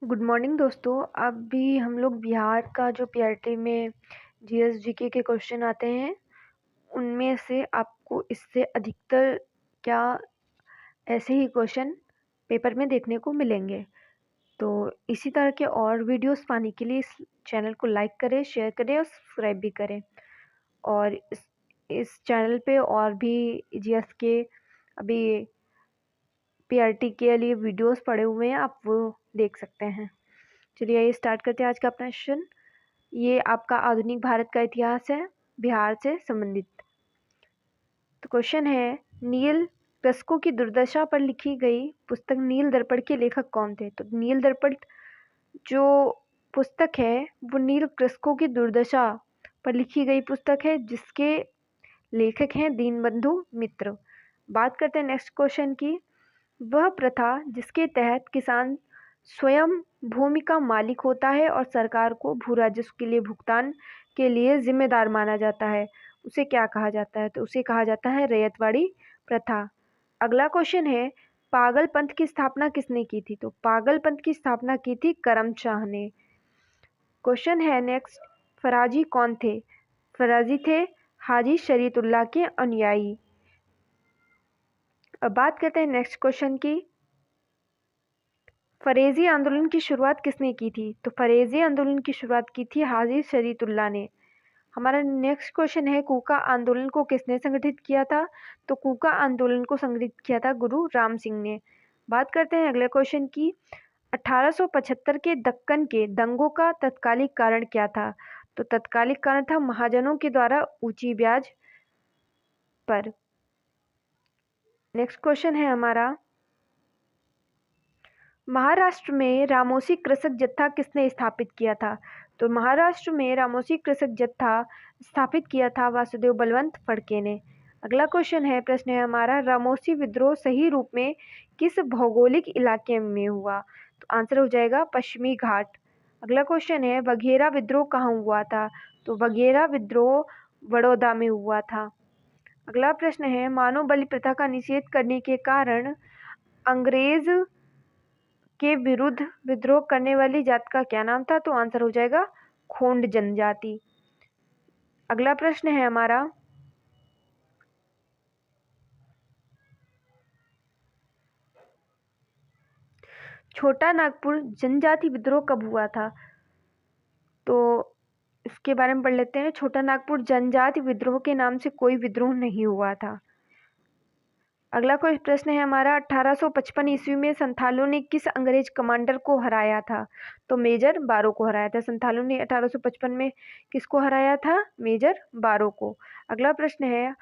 Good morning दोस्तों। अभी हम लोग बिहार का जो पीआरटी में जीएस जीके के क्वेश्चन आते हैं उनमें से आपको इससे अधिकतर क्या ऐसे ही क्वेश्चन पेपर में देखने को मिलेंगे। तो इसी तरह के और वीडियोस पाने के लिए इस चैनल को लाइक करें, शेयर करें और सब्सक्राइब भी करें। और इस चैनल पे और भी जीएस के अभी पीआरटी के लिए वीडियोस पड़े हुए हैं, आप वो देख सकते हैं। चलिए आइए स्टार्ट करते हैं आज का अपना सेशन। ये आपका आधुनिक भारत का इतिहास है, बिहार से संबंधित। तो क्वेश्चन है, नील कृषकों की दुर्दशा पर लिखी गई पुस्तक नील दर्पण के लेखक कौन थे? तो नील दर्पण जो पुस्तक है वो नील कृषकों की दुर्दशा पर लिखी गई पुस्तक है, जिसके लेखक हैं दीनबंधु मित्र। बात करते हैं नेक्स्ट क्वेश्चन की। वह प्रथा जिसके तहत किसान स्वयं भूमि का मालिक होता है और सरकार को भू राजस्व के लिए भुगतान के लिए जिम्मेदार माना जाता है, उसे क्या कहा जाता है? तो उसे कहा जाता है रैयतवाड़ी प्रथा। अगला क्वेश्चन है, पागल पंथ की स्थापना किसने की थी? तो पागल पंथ की स्थापना की थी करमशाह ने। क्वेश्चन है नेक्स्ट, फराजी कौन थे? फराजी थे हाजी शरीयतुल्लाह के अनुयायी। अब बात करते हैं नेक्स्ट क्वेश्चन की। फरेजी आंदोलन की शुरुआत किसने की थी? तो फरेजी आंदोलन की शुरुआत की थी हाजी शरीयतुल्लाह ने। हमारा नेक्स्ट क्वेश्चन है, कूका आंदोलन को किसने संगठित किया था? तो कूका आंदोलन को संगठित किया था गुरु राम सिंह ने। बात करते हैं अगले क्वेश्चन की। 1875 के दक्कन के दंगों का तत्कालिक कारण क्या था? तो तत्कालिक कारण था महाजनों के द्वारा ऊंची ब्याज पर। नेक्स्ट क्वेश्चन है हमारा, महाराष्ट्र में रामोसी कृषक जत्था किसने स्थापित किया था? तो महाराष्ट्र में रामोसी कृषक जत्था स्थापित किया था वासुदेव बलवंत फड़के ने। अगला क्वेश्चन है, प्रश्न है हमारा, रामोसी विद्रोह सही रूप में किस भौगोलिक इलाके में हुआ? तो आंसर हो जाएगा पश्चिमी घाट। अगला क्वेश्चन है, बघेरा विद्रोह कहाँ हुआ था? तो बघेरा विद्रोह बड़ौदा में हुआ था। अगला प्रश्न है, मानव बलि प्रथा का निषेध करने के कारण अंग्रेज के विरुद्ध विद्रोह करने वाली जात का क्या नाम था? तो आंसर हो जाएगा खोंड जनजाति। अगला प्रश्न है हमारा, छोटा नागपुर जनजाति विद्रोह कब हुआ था? तो इसके बारे में पढ़ लेते हैं। छोटा नागपुर जनजाति विद्रोह के नाम से कोई विद्रोह नहीं हुआ था। अगला कोई प्रश्न है हमारा, 1855 ईस्वी में संथालों ने किस अंग्रेज कमांडर को हराया था? तो मेजर बारो को हराया था। संथालों ने 1855 में किसको हराया था? मेजर बारो को। अगला प्रश्न है,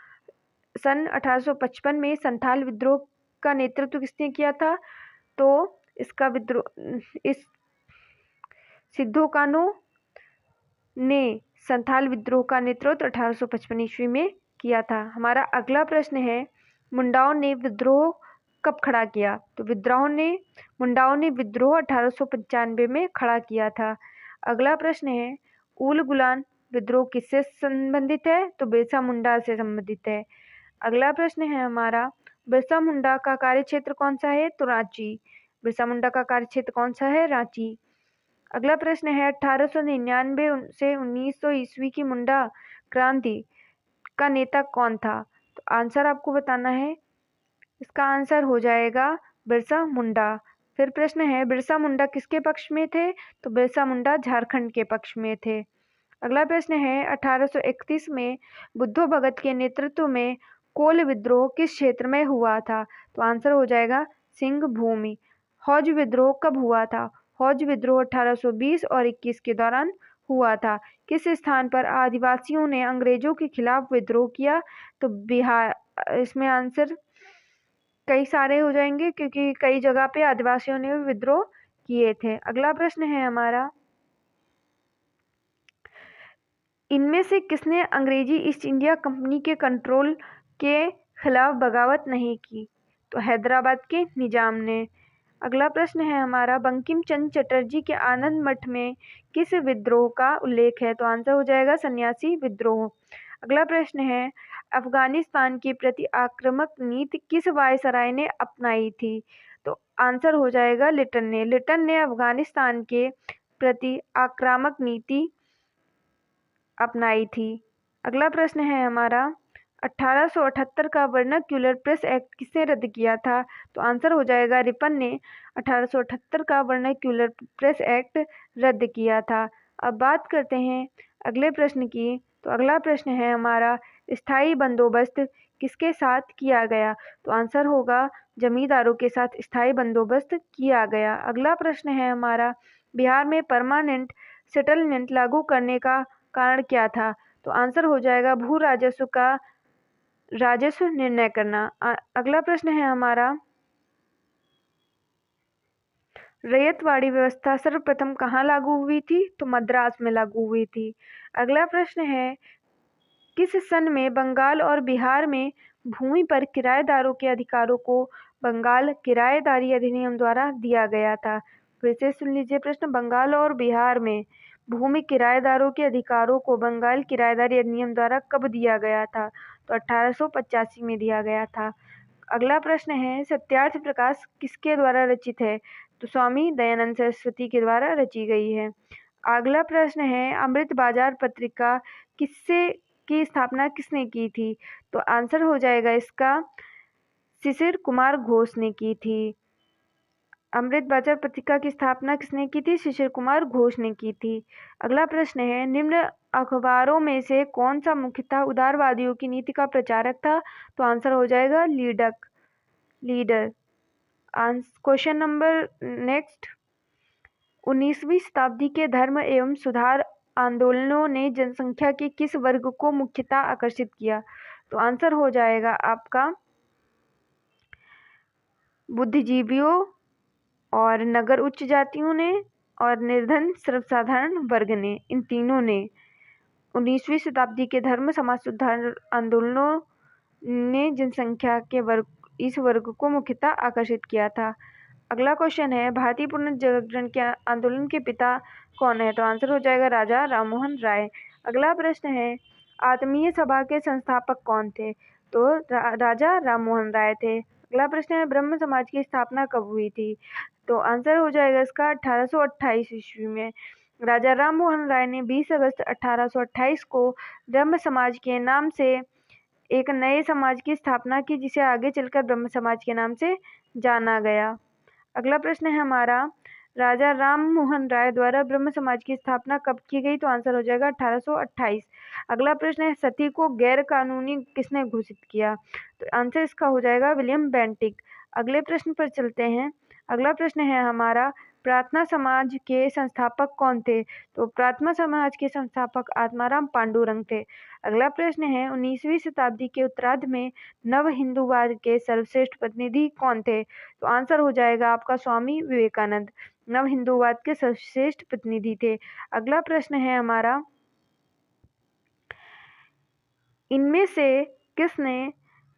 सन 1855 में संथाल विद्रोह का नेतृत्व किसने किया था? तो इसका विद्रोह इस सिद्धो कानो ने संथाल विद्रोह का नेतृत्व 1855 ईस्वी में किया था। हमारा अगला प्रश्न है, मुंडाओं ने विद्रोह कब खड़ा किया? तो मुंडाओं ने विद्रोह 1895 में खड़ा किया था। अगला प्रश्न है, उल गुलान विद्रोह किससे संबंधित है? तो बिरसा मुंडा से संबंधित है। अगला प्रश्न है हमारा, बिरसा मुंडा का कार्यक्षेत्र कौन सा है? तो रांची। बिरसा मुंडा का कार्यक्षेत्र कौन सा है? रांची। अगला प्रश्न है, 1899 से 1900 ईस्वी की मुंडा क्रांति का नेता कौन था? तो आंसर आपको बताना है। इसका आंसर हो जाएगा बिरसा मुंडा। फिर प्रश्न है, बिरसा मुंडा किसके पक्ष में थे? तो बिरसा मुंडा झारखंड के पक्ष में थे। अगला प्रश्न है, 1831 में बुद्धो भगत के नेतृत्व में कोल विद्रोह किस क्षेत्र में हुआ था? तो आंसर हो जाएगा सिंह भूमि। हौज विद्रोह कब हुआ था? हौज विद्रोह 1820 और 21 के दौरान हुआ था। किस स्थान पर आदिवासियों ने अंग्रेजों के खिलाफ विद्रोह किया? तो बिहार। इसमें आंसर कई सारे हो जाएंगे क्योंकि कई जगह पे आदिवासियों ने विद्रोह किए थे। अगला प्रश्न है हमारा, इनमें से किसने अंग्रेजी ईस्ट इंडिया कंपनी के कंट्रोल के खिलाफ बगावत नहीं की? तो हैदराबाद के निजाम ने। अगला प्रश्न है हमारा, बंकिम चंद्र चटर्जी के आनंद मठ में किस विद्रोह का उल्लेख है? तो आंसर हो जाएगा सन्यासी विद्रोह। अगला प्रश्न है, अफगानिस्तान के प्रति आक्रामक नीति किस वायसराय ने अपनाई थी? तो आंसर हो जाएगा लिटन ने। लिटन ने अफगानिस्तान के प्रति आक्रामक नीति अपनाई थी। अगला प्रश्न है हमारा, 1878 का वर्नाक्यूलर प्रेस एक्ट किसने रद्द किया था? तो आंसर हो जाएगा रिपन ने 1878 का वर्नाक्यूलर प्रेस एक्ट रद्द किया था। अब बात करते हैं अगले प्रश्न की। तो अगला प्रश्न है हमारा, स्थायी बंदोबस्त किसके साथ किया गया? तो आंसर होगा जमींदारों के साथ स्थायी बंदोबस्त किया गया। अगला प्रश्न है हमारा, बिहार में परमानेंट सेटलमेंट लागू करने का कारण क्या था? तो आंसर हो जाएगा भू राजस्व का राजस्व निर्णय करना। अगला प्रश्न है हमारा, रैयतवाड़ी व्यवस्था सर्वप्रथम कहाँ लागू हुई थी? तो मद्रास में लागू हुई थी। अगला प्रश्न है, किस सन में बंगाल और बिहार में भूमि पर किराएदारों के अधिकारों को बंगाल किराएदारी अधिनियम द्वारा दिया गया था? फिर से सुन लीजिए प्रश्न, बंगाल और बिहार में भूमि किराएदारों के अधिकारों को बंगाल किराएदारी अधिनियम द्वारा कब दिया गया था? तो 1885 में दिया गया था। अगला प्रश्न है, सत्यार्थ प्रकाश किसके द्वारा रचित है? तो स्वामी दयानंद सरस्वती के द्वारा रची गई है। अगला प्रश्न है, अमृत बाजार पत्रिका किससे की स्थापना किसने की थी? तो आंसर हो जाएगा इसका शिशिर कुमार घोष ने की थी। अमृत बाजार पत्रिका की स्थापना किसने की थी? शिशिर कुमार घोष ने की थी। अगला प्रश्न है, निम्न अखबारों में से कौन सा मुख्यतः उदारवादियों की नीति का प्रचारक था? तो आंसर हो जाएगा लीडर। क्वेश्चन नंबर नेक्स्ट, 19वीं शताब्दी के धर्म एवं सुधार आंदोलनों ने जनसंख्या के किस वर्ग को मुख्यतः आकर्षित किया? तो आंसर हो जाएगा आपका बुद्धिजीवियों और नगर उच्च जातियों ने और निर्धन सर्वसाधारण वर्ग ने, इन तीनों ने 19वीं शताब्दी के धर्म समाज सुधार आंदोलनों ने जनसंख्या के इस वर्ग को मुख्यतः आकर्षित किया था। अगला क्वेश्चन है, भारतीय पुनर्जागरण के आंदोलन के पिता कौन है? तो आंसर हो जाएगा राजा राममोहन राय। अगला प्रश्न है, आत्मीय सभा के संस्थापक कौन थे? तो राजा राममोहन राय थे। अगला प्रश्न है, ब्रह्म समाज की स्थापना कब हुई थी? तो आंसर हो जाएगा इसका 1828 ईस्वी में। राजा राममोहन राय ने 20 अगस्त 1828 को ब्रह्म समाज के नाम से एक नए समाज की स्थापना की, जिसे आगे चलकर ब्रह्म समाज के नाम से जाना गया। अगला प्रश्न है हमारा, राजा राममोहन राय द्वारा ब्रह्म समाज की स्थापना कब की गई? तो आंसर हो जाएगा 1828। अगला प्रश्न है, सती को गैर कानूनी किसने घोषित किया? तो आंसर इसका हो जाएगा विलियम बेंटिक। अगले प्रश्न पर चलते हैं। अगला प्रश्न है हमारा, प्रार्थना समाज के संस्थापक कौन थे? तो प्रार्थना समाज के संस्थापक आत्माराम पांडुरंग थे। अगला प्रश्न है, 19वीं शताब्दी के उत्तरार्ध में नव हिंदूवाद के सर्वश्रेष्ठ प्रतिनिधि कौन थे? तो आंसर हो जाएगा आपका स्वामी विवेकानंद नव हिंदूवाद के सर्वश्रेष्ठ प्रतिनिधि थे। अगला प्रश्न है हमारा, इनमें से किसने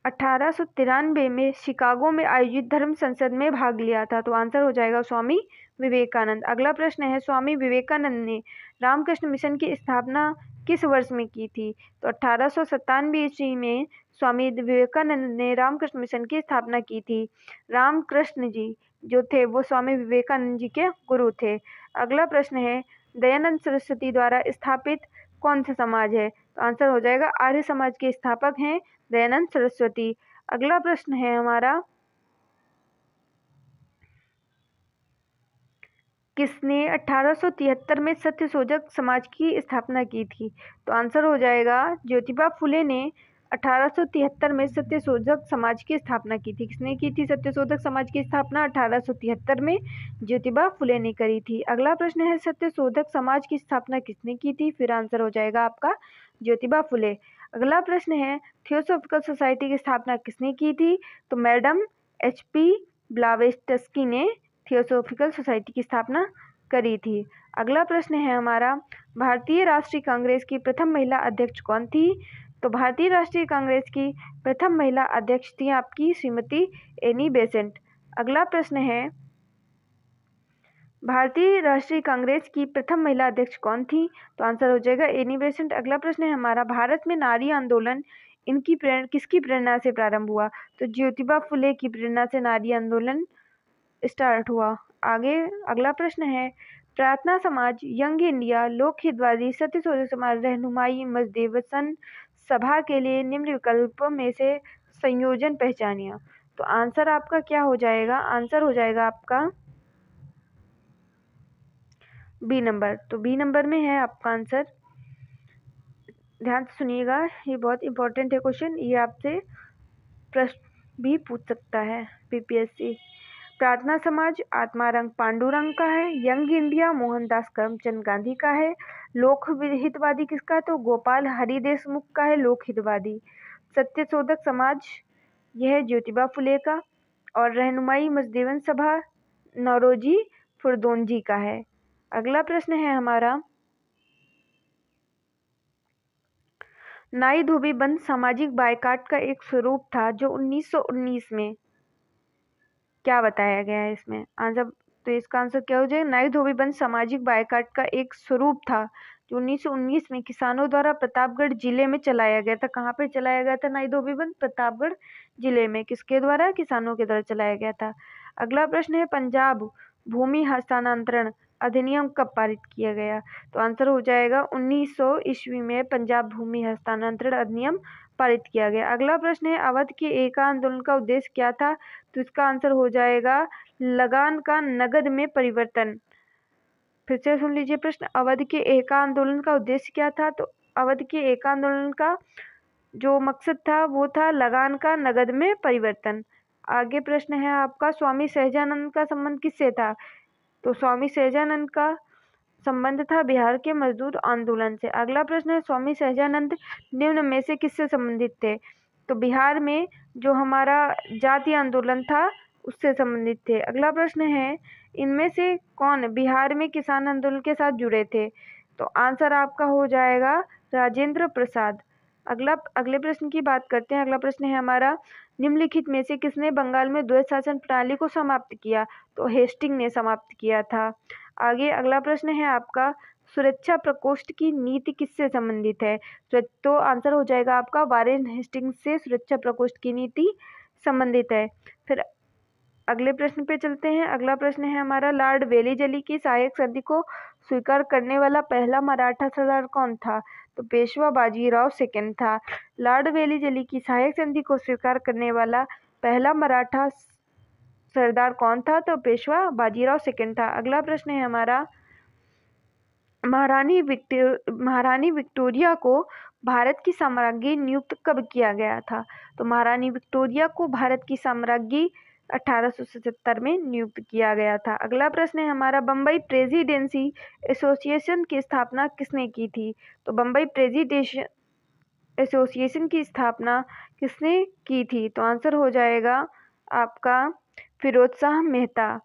1893 में शिकागो में आयोजित धर्म संसद में भाग लिया था? तो आंसर हो जाएगा स्वामी विवेकानंद। अगला प्रश्न है, स्वामी विवेकानंद ने रामकृष्ण मिशन की स्थापना किस वर्ष में की थी? तो 1897 ईस्वी में स्वामी विवेकानंद ने रामकृष्ण मिशन की स्थापना की थी। रामकृष्ण जी जो थे वो स्वामी विवेकानंद जी के गुरु थे। अगला प्रश्न है, दयानंद सरस्वती द्वारा स्थापित कौन सा समाज है? तो आंसर हो जाएगा आर्य समाज के स्थापक हैं दयानंद सरस्वती। अगला प्रश्न है हमारा, किसने 1873 में सत्यशोधक समाज की स्थापना की थी? तो आंसर हो जाएगा ज्योतिबा फुले ने 1873 में सत्यशोधक समाज की स्थापना की थी। किसने की थी सत्यशोधक समाज की स्थापना? 1873 में ज्योतिबा फुले ने करी थी। अगला प्रश्न है, सत्यशोधक समाज की स्थापना किसने की थी? फिर आंसर हो जाएगा आपका ज्योतिबा फुले। अगला प्रश्न है, थियोसॉफिकल सोसाइटी की स्थापना किसने की थी? तो मैडम HP ब्लावेट्स्की ने थियोसॉफिकल सोसाइटी की स्थापना करी थी। अगला प्रश्न है हमारा, भारतीय राष्ट्रीय कांग्रेस की प्रथम महिला अध्यक्ष कौन थी? तो भारतीय राष्ट्रीय कांग्रेस की प्रथम महिला अध्यक्ष थी आपकी श्रीमती एनी बेसेंट। अगला प्रश्न है, भारतीय राष्ट्रीय कांग्रेस की प्रथम महिला अध्यक्ष कौन थी? तो आंसर हो जाएगा एनी बेसेंट। अगला प्रश्न है हमारा, भारत में नारी आंदोलन किसकी प्रेरणा से प्रारंभ हुआ? तो ज्योतिबा फुले की प्रेरणा से नारी आंदोलन स्टार्ट हुआ। आगे अगला प्रश्न है, प्रार्थना समाज, यंग इंडिया, लोक हितवादी, सत्यशोधक समाज, रहनुमाई मजदेवसन सभा के लिए निम्न विकल्पों में से संयोजन पहचानिए। तो आंसर आपका क्या हो जाएगा? आंसर हो जाएगा आपका बी नंबर। तो बी नंबर में है आपका आंसर। ध्यान से सुनिएगा, ये बहुत इंपॉर्टेंट है क्वेश्चन, ये आपसे प्रश्न भी पूछ सकता है पीपीएससी। प्रार्थना समाज आत्मारंग पांडुरंग का है, यंग इंडिया मोहनदास करमचंद गांधी का है, लोक हितवादी किसका? तो गोपाल हरि देशमुख का है लोक हितवादी। सत्यशोधक समाज यह ज्योतिबा फुले का, और रहनुमाई मजदेवन सभा नौरोजी फुरदोंजी का है। अगला प्रश्न है हमारा, नाई धोबी बंद सामाजिक बायकॉट का एक स्वरूप था जो 1919 में, क्या बताया गया है इसमें आंसर? तो इसका आंसर क्या हो जाएगा? नाई धोबी बंद सामाजिक बायकॉट का एक स्वरूप था जो 1919 में किसानों द्वारा प्रतापगढ़ जिले में चलाया गया था। कहाँ पे चलाया गया था नाई धोबी बंद? प्रतापगढ़ जिले में। किसके द्वारा? किसानों के द्वारा चलाया गया था। अगला प्रश्न है, पंजाब भूमि हस्तांतरण अधिनियम कब पारित किया गया? तो आंसर हो जाएगा 1900 ईस्वी में पंजाब भूमि हस्तांतरण अधिनियम पारित किया गया। अगला प्रश्न है, अवध के एका आंदोलन का उद्देश्य क्या था? तो इसका आंसर हो जाएगा लगान का नगद में परिवर्तन। फिर से सुन लीजिए प्रश्न, अवध के एका आंदोलन का उद्देश्य क्या था? तो अवध के एका आंदोलन का जो मकसद था वो था लगान का नगद में परिवर्तन। आगे प्रश्न है आपका, स्वामी सहजानंद का संबंध किससे था? तो स्वामी सहजानंद का संबंध था बिहार के मजदूर आंदोलन से। अगला प्रश्न है, स्वामी सहजानंद निम्न में से किससे संबंधित थे? तो बिहार में जो हमारा जातीय आंदोलन था उससे संबंधित थे। अगला प्रश्न है, इनमें से कौन बिहार में किसान आंदोलन के साथ जुड़े थे? तो आंसर आपका हो जाएगा राजेंद्र प्रसाद। अगले प्रश्न की बात करते हैं। अगला प्रश्न है हमारा, निम्नलिखित में से किसने बंगाल में द्वैत शासन प्रणाली को समाप्त किया? तो हेस्टिंग ने समाप्त किया था। आगे अगला प्रश्न है आपका, सुरक्षा प्रकोष्ठ की नीति किससे संबंधित है? तो आंसर हो जाएगा आपका वारेन हेस्टिंग्स से सुरक्षा प्रकोष्ठ की नीति संबंधित है। फिर अगले प्रश्न पे चलते हैं। अगला प्रश्न है हमारा, लॉर्ड वेलीजली की सहायक संधि को स्वीकार करने वाला पहला मराठा सरदार कौन था? तो पेशवा बाजीराव सेकंड था। लॉर्ड वेलीजली की सहायक संधि को स्वीकार करने वाला पहला मराठा सरदार कौन था? तो पेशवा बाजीराव सेकंड था। अगला प्रश्न है हमारा, महारानी विक्टोरिया को भारत की साम्राज्ञी नियुक्त कब किया गया था? तो महारानी विक्टोरिया को भारत की साम्राज्ञी 1877 में नियुक्त किया गया था। अगला प्रश्न है हमारा, बम्बई प्रेसिडेंसी एसोसिएशन की स्थापना किसने की थी? तो बम्बई प्रेसिडेंसी एसोसिएशन की स्थापना किसने की थी? तो आंसर हो जाएगा आपका फिरोज शाह मेहता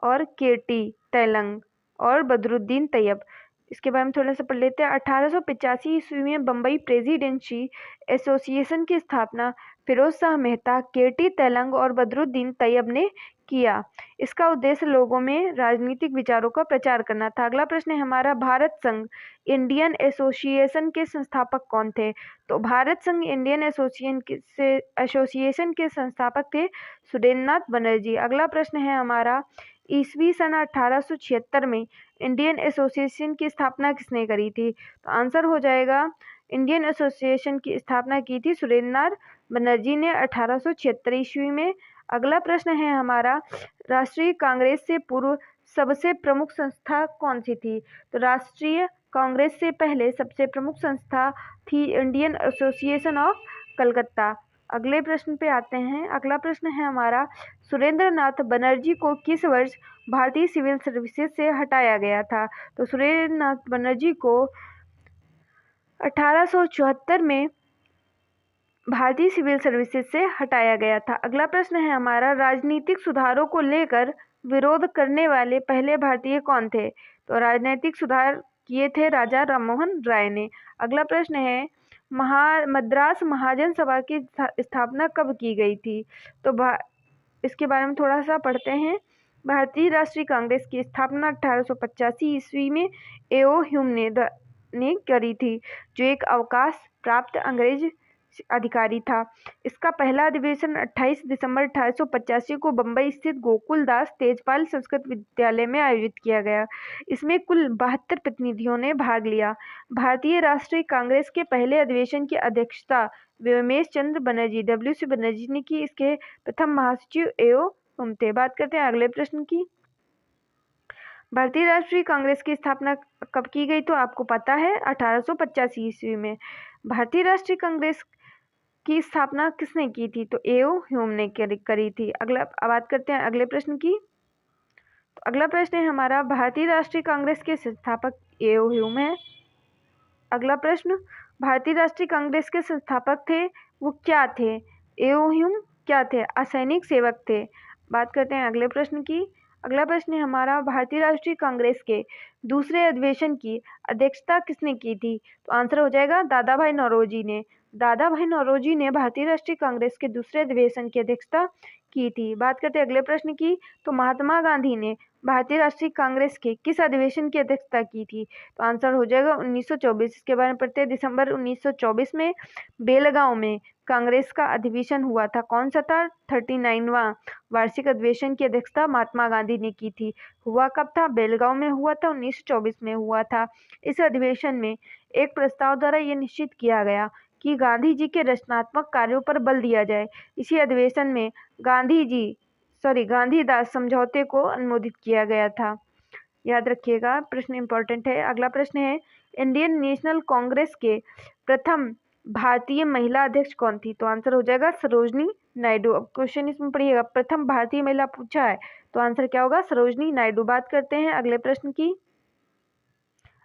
और केटी तेलंग और बदरुद्दीन तैयब। इसके बारे में थोड़ा सा पढ़ लेते हैं। 1885 ईस्वी में बम्बई प्रेसिडेंसी एसोसिएशन की स्थापना फिरोज शाह मेहता, केटी तेलंग और बदरुद्दीन तैयब ने किया। इसका उद्देश्य लोगों में राजनीतिक विचारों का प्रचार करना था। अगला प्रश्न है हमारा, भारत संघ इंडियन एसोसिएशन के संस्थापक कौन थे? तो भारत संघ इंडियन एसोसिएशन के संस्थापक थे सुरेंद्रनाथ बनर्जी। अगला प्रश्न है हमारा, ईस्वी सन 1876 में इंडियन एसोसिएशन की स्थापना किसने करी थी? तो आंसर हो जाएगा, इंडियन एसोसिएशन की स्थापना की थी सुरेंद्रनाथ बनर्जी ने 1876 ईस्वी में। अगला प्रश्न है हमारा, राष्ट्रीय कांग्रेस से पूर्व सबसे प्रमुख संस्था कौन सी थी? तो राष्ट्रीय कांग्रेस से पहले सबसे प्रमुख संस्था थी इंडियन एसोसिएशन ऑफ कलकत्ता। अगले प्रश्न पे आते हैं। अगला प्रश्न है हमारा, सुरेंद्रनाथ बनर्जी को किस वर्ष भारतीय सिविल सर्विसेज से हटाया गया था? तो सुरेंद्रनाथ बनर्जी को 1874 में भारतीय सिविल सर्विसेज से हटाया गया था। अगला प्रश्न है हमारा, राजनीतिक सुधारों को लेकर विरोध करने वाले पहले भारतीय कौन थे? तो राजनीतिक सुधार किए थे राजा राममोहन राय ने। अगला प्रश्न है, मद्रास महाजन सभा की स्थापना कब की गई थी? तो इसके बारे में थोड़ा सा पढ़ते हैं। भारतीय राष्ट्रीय कांग्रेस की स्थापना 1885 ईस्वी में एओ ह्यूम ने करी थी, जो एक अवकाश प्राप्त अंग्रेज अधिकारी था। इसका पहला अधिवेशन 28 दिसंबर 1885 को बम्बई स्थित गोकुलदास तेजपाल संस्कृत विद्यालय में आयोजित किया गया। इसमें कुल 72 प्रतिनिधियों ने भाग लिया। भारतीय राष्ट्रीय कांग्रेस के पहले अधिवेशन की अध्यक्षता व्योमेश चंद्र बनर्जी WC बनर्जी ने की। इसके प्रथम महासचिव A.O. हुम थे। बात करते हैं अगले प्रश्न की। भारतीय राष्ट्रीय कांग्रेस की स्थापना कब की गई? तो आपको पता है 1885 ईस्वी में। भारतीय राष्ट्रीय कांग्रेस की स्थापना किसने की थी? तो A.O. ह्यूम ने करी थी। अगला बात करते हैं अगले प्रश्न की। तो अगला प्रश्न है हमारा, भारतीय राष्ट्रीय कांग्रेस के संस्थापक A.O. ह्यूम है। अगला प्रश्न, भारतीय राष्ट्रीय कांग्रेस के संस्थापक थे वो क्या थे? A.O. ह्यूम क्या थे? असैनिक सेवक थे। बात करते हैं अगले प्रश्न की। अगला प्रश्न है हमारा, भारतीय राष्ट्रीय कांग्रेस के दूसरे अधिवेशन की अध्यक्षता किसने की थी? तो आंसर हो जाएगा दादा भाई नौरोजी ने। दादा भाई नौरोजी ने भारतीय राष्ट्रीय कांग्रेस के दूसरे अधिवेशन की अध्यक्षता की थी। बात करते हैं अगले प्रश्न की। तो महात्मा गांधी ने भारतीय राष्ट्रीय कांग्रेस के किस अधिवेशन की अध्यक्षता की थी? तो आंसर हो जाएगा 1924। इसके बारे में पढ़ते हैं। दिसंबर 1924 में बेलगांव में कांग्रेस का अधिवेशन हुआ था। कौन सा था? 39वां वार्षिक अधिवेशन की अध्यक्षता महात्मा गांधी ने की थी। हुआ कब था? बेलगांव में हुआ था, 1924 में हुआ था। इस अधिवेशन में एक प्रस्ताव द्वारा यह निश्चित किया गया कि गांधी जी के रचनात्मक कार्यों पर बल दिया जाए। इसी अधिवेशन में गांधीदास समझौते को अनुमोदित किया गया था। याद रखिएगा, प्रश्न इंपॉर्टेंट है। अगला प्रश्न है, इंडियन नेशनल कांग्रेस के प्रथम भारतीय महिला अध्यक्ष कौन थी? तो आंसर हो जाएगा सरोजनी नायडू। अब क्वेश्चन इसमें पढ़िएगा, प्रथम भारतीय महिला पूछा है तो आंसर क्या होगा? सरोजनी नायडू। बात करते हैं अगले प्रश्न की।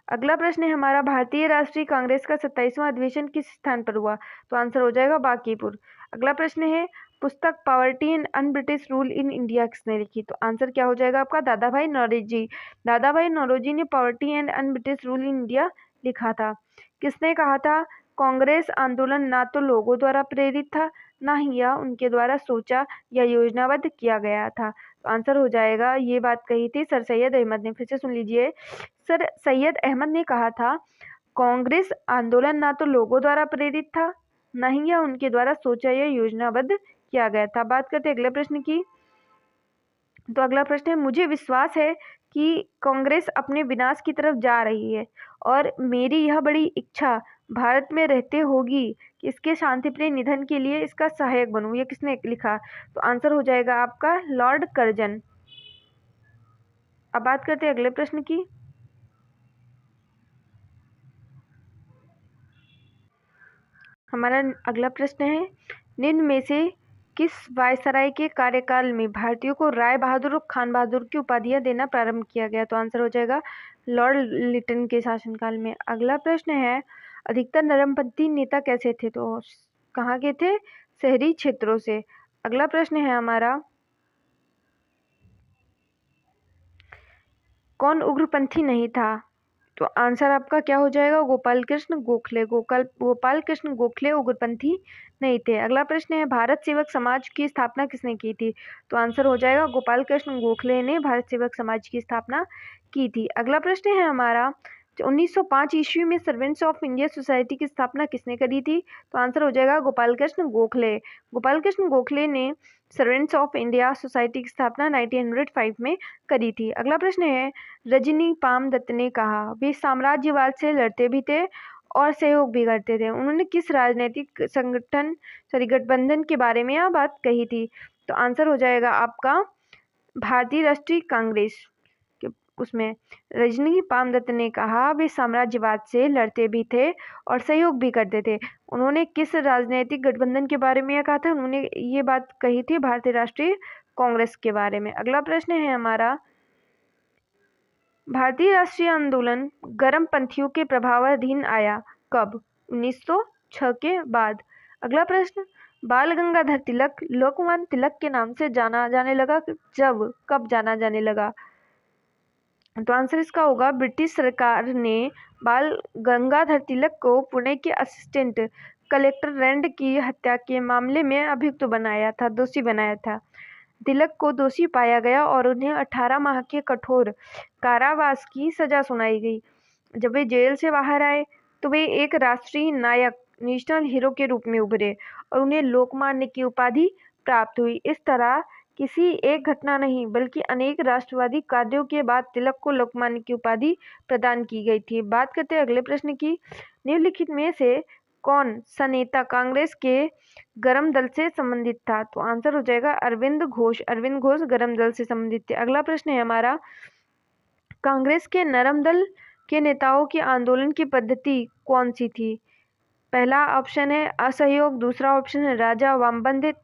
अगला प्रश्न है हमारा, भारतीय राष्ट्रीय कांग्रेस का 27वां अधिवेशन किस स्थान पर हुआ? तो आंसर हो जाएगा बांकीपुर। अगला प्रश्न है, पुस्तक poverty and un British rule in India किसने लिखी? तो आंसर क्या हो जाएगा आपका? दादा भाई नौरोजी। दादा भाई नौरोजी ने poverty and un British rule in India लिखा था। किसने कहा था? कांग्रेस आंदोलन ना तो लोगों द्वारा प्रेरित था, ना ही यह उनके द्वारा सोचा या योजनाबद्ध किया गया था। तो आंसर हो जाएगा, ये बात कही थी सर सैयद अहमद ने। फिर से सुन लीजिए, सर सैयद अहमद ने कहा था कांग्रेस आंदोलन ना तो लोगों द्वारा प्रेरित था, न ही यह उनके द्वारा सोचा या योजनाबद्ध किया गया था। बात करते हैं अगले प्रश्न की। तो अगला प्रश्न है, मुझे विश्वास है कि कांग्रेस अपने विनाश की तरफ जा रही है और मेरी यह बड़ी इच्छा भारत में रहते होगी कि इसके शांतिप्रिय निधन के लिए इसका सहायक बनूं। ये किसने लिखा? तो आंसर हो जाएगा आपका लॉर्ड कर्जन। अब बात करते हैं अगले प्रश्न की। हमारा अगला प्रश्न है, निम्न में से किस वायसराय के कार्यकाल में भारतीयों को राय बहादुर और खान बहादुर की उपाधियां देना प्रारंभ किया गया? तो आंसर हो जाएगा लॉर्ड लिटन के शासनकाल में। अगला प्रश्न है, अधिकतर नरमपंथी नेता कैसे थे? तो कहाँ के थे? शहरी क्षेत्रों से। अगला प्रश्न है हमारा, कौन उग्रपंथी नहीं था? तो आंसर आपका क्या हो जाएगा? गोपाल कृष्ण गोखले। गोपाल कृष्ण गोखले उग्रपंथी नहीं थे। अगला प्रश्न है, भारत सेवक समाज की स्थापना किसने की थी? तो आंसर हो जाएगा गोपाल कृष्ण गोखले ने भारत सेवक समाज की स्थापना की थी। अगला प्रश्न है हमारा, 1905 ईस्वी में सर्वेंट्स ऑफ इंडिया सोसाइटी की स्थापना किसने करी थी? तो आंसर हो जाएगा गोपाल कृष्ण गोखले। गोपाल कृष्ण गोखले ने सर्वेंट्स ऑफ इंडिया सोसाइटी की स्थापना 1905 में करी थी। अगला प्रश्न है, रजनी पाम दत्त ने कहा वे साम्राज्यवाद से लड़ते भी थे और सहयोग भी करते थे। उन्होंने किस राजनीतिक गठबंधन के बारे में यह बात कही थी? तो आंसर हो जाएगा आपका भारतीय राष्ट्रीय कांग्रेस। उसमें रजनी पाम दत्त ने कहा वे साम्राज्यवाद से लड़ते भी थे और सहयोग भी करते थे। उन्होंने किस राजनीतिक गठबंधन के बारे में यह कहा था? उन्होंने ये बात कही थी भारतीय राष्ट्रीय कांग्रेस के बारे में। अगला प्रश्न है हमारा, भारतीय राष्ट्रीय आंदोलन गर्मपंथियों के प्रभावाधीन आया कब? 1906 के बाद। अगला प्रश्न, बाल गंगाधर तिलक लोकमान्य तिलक के नाम से जाना जाने लगा कब जाना जाने लगा? तो आंसर इसका होगा, ब्रिटिश सरकार ने बाल गंगाधर तिलक को पुणे के असिस्टेंट कलेक्टर रैंड की हत्या के मामले में अभियुक्त बनाया था, दोषी बनाया था। तिलक को दोषी पाया गया और उन्हें 18 माह के कठोर कारावास की सजा सुनाई गई। जब वे जेल से बाहर आए तो वे एक राष्ट्रीय नायक नेशनल हीरो के रूप में उभरे और उन्हें लोकमान्य की उपाधि प्राप्त हुई। इस तरह किसी एक घटना नहीं बल्कि अनेक राष्ट्रवादी कार्यों के बाद तिलक को लोकमान्य की उपाधि प्रदान की गई थी। बात करते हैं अगले प्रश्न की। निम्नलिखित में से कौन सा नेता कांग्रेस के गरम दल से संबंधित था? तो आंसर हो जाएगा अरविंद घोष। अरविंद घोष गरम दल से संबंधित थे। अगला प्रश्न है हमारा, कांग्रेस के नरम दल के नेताओं की आंदोलन की पद्धति कौन सी थी? पहला ऑप्शन है असहयोग, दूसरा ऑप्शन है राजा वामबंदित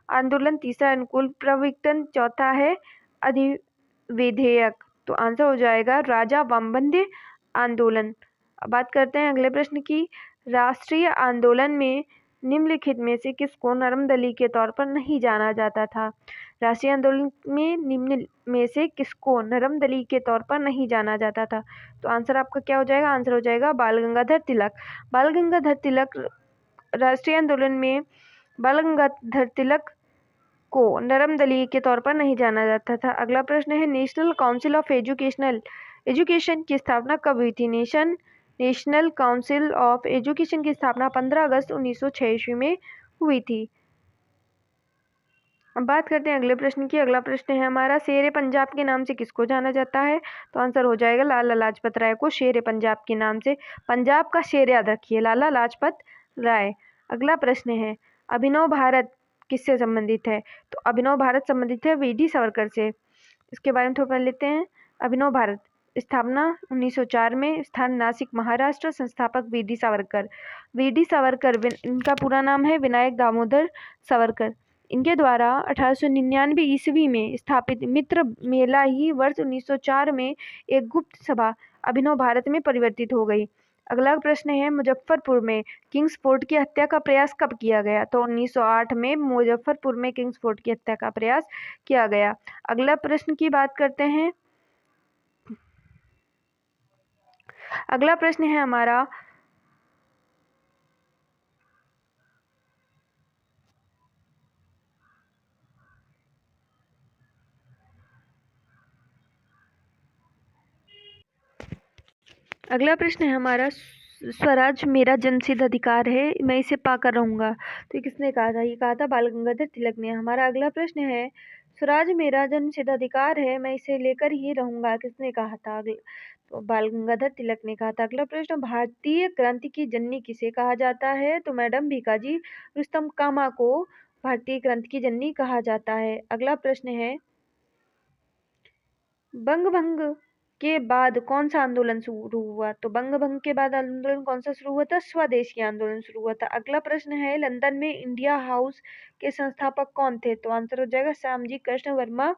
आंदोलन, तीसरा अनुकूल प्रवर्तन, चौथा है अधिविधेयक। तो आंसर हो जाएगा राजा वामबंदित आंदोलन। अब बात करते हैं अगले प्रश्न की। राष्ट्रीय आंदोलन में निम्नलिखित में से किसको नरम दली के तौर पर नहीं जाना जाता था? राष्ट्रीय आंदोलन में निम्न में से किसको नरम दली के तौर पर नहीं जाना जाता था? तो आंसर आपका क्या हो जाएगा? आंसर हो जाएगा बाल गंगाधर तिलक। बाल गंगाधर तिलक राष्ट्रीय आंदोलन में बाल गंगाधर तिलक को नरम दली के तौर पर नहीं जाना जाता था। अगला प्रश्न है, नेशनल काउंसिल ऑफ एजुकेशन की स्थापना कब हुई थी? नेशनल काउंसिल ऑफ एजुकेशन की स्थापना 15 अगस्त 1906 ईस्वी में हुई थी। अब बात करते हैं अगले प्रश्न की। अगला प्रश्न है हमारा, शेर पंजाब के नाम से किसको जाना जाता है? तो आंसर हो जाएगा लाला लाजपत राय को शेर पंजाब के नाम से। पंजाब का शेर याद रखिए, लाला लाजपत राय। अगला प्रश्न है, अभिनव भारत किससे संबंधित है? तो अभिनव भारत संबंधित है वीडी सावरकर से। इसके बारे में थोड़ा पढ़ लेते हैं। अभिनव भारत स्थापना 1904 में, स्थान नासिक महाराष्ट्र, संस्थापक वीडी सावरकर। वीडी सावरकर इनका पूरा नाम है विनायक दामोदर सावरकर। इनके द्वारा 1899 ईस्वी में स्थापित मित्र मेला ही वर्ष 1904 में एक गुप्त सभा अभिनव भारत में परिवर्तित हो गई। अगला प्रश्न है, मुजफ्फरपुर में किंग्स फोर्ट की हत्या का प्रयास कब किया गया? तो 1908 में मुजफ्फरपुर में किंग्स फोर्ट की हत्या का प्रयास किया गया। अगला प्रश्न की बात करते हैं। अगला प्रश्न है हमारा, अगला प्रश्न है हमारा, स्वराज मेरा जन्मसिद्ध अधिकार है, मैं इसे पाकर रहूंगा। तो ये किसने कहा था? ये कहा था बाल गंगाधर तिलक ने। हमारा अगला प्रश्न है, स्वराज मेरा जन्मसिद्ध अधिकार है, मैं इसे लेकर ही रहूंगा, किसने कहा था? तो बाल गंगाधर तिलक ने कहा था। अगला प्रश्न, भारतीय क्रांति की जननी किसे कहा जाता है? तो मैडम भीकाजी रुस्तम कामा को भारतीय क्रांति की जननी कहा जाता है। अगला प्रश्न है, बंग भंग के बाद कौन सा आंदोलन शुरू हुआ? तो बंग भंग के बाद आंदोलन कौन सा शुरू हुआ था? स्वदेशी आंदोलन शुरू हुआ था। अगला प्रश्न है, लंदन में इंडिया हाउस के संस्थापक कौन थे? तो आंसर हो जाएगा श्यामजी कृष्ण वर्मा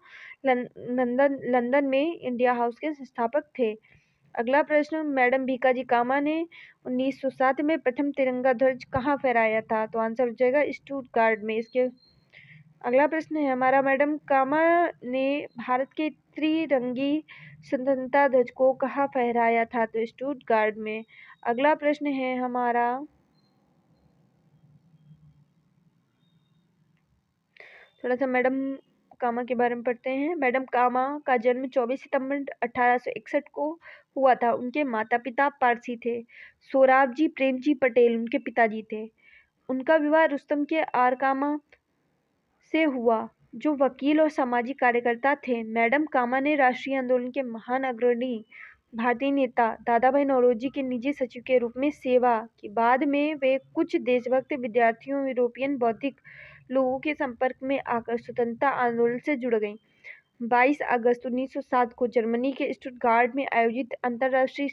लंदन में इंडिया हाउस के संस्थापक थे। अगला प्रश्न, मैडम भीकाजी कामा ने 1907 में प्रथम तिरंगा ध्वज कहाँ फहराया था? तो आंसर हो जाएगा स्टुटगार्ट में। इसके अगला प्रश्न है हमारा, मैडम कामा ने भारत के त्रिरंगी स्वतंत्रता ध्वज को कहाँ फहराया था? तो स्टुटगार्ट में। अगला प्रश्न है हमारा, थोड़ा सा मैडम कामा के बारे में पढ़ते हैं। मैडम कामा का जन्म 24 सितंबर 1861 को हुआ था। उनके माता पिता पारसी थे। सोराबजी प्रेमजी पटेल उनके पिताजी थे। उनका विवाह रुस्तम के आर कामा से हुआ, जो वकील और सामाजिक कार्यकर्ता थे। मैडम कामा ने राष्ट्रीय आंदोलन के महान अग्रणी भारतीय नेता दादा भाई नौरोजी के निजी सचिव के रूप में सेवा की। बाद में वे कुछ देशभक्त विद्यार्थियों यूरोपियन बौद्धिक लोगों के संपर्क में आकर स्वतंत्रता आंदोलन से जुड़ गईं। 22 अगस्त 1907 को जर्मनी के स्टुटगार्ट में आयोजित अंतर्राष्ट्रीय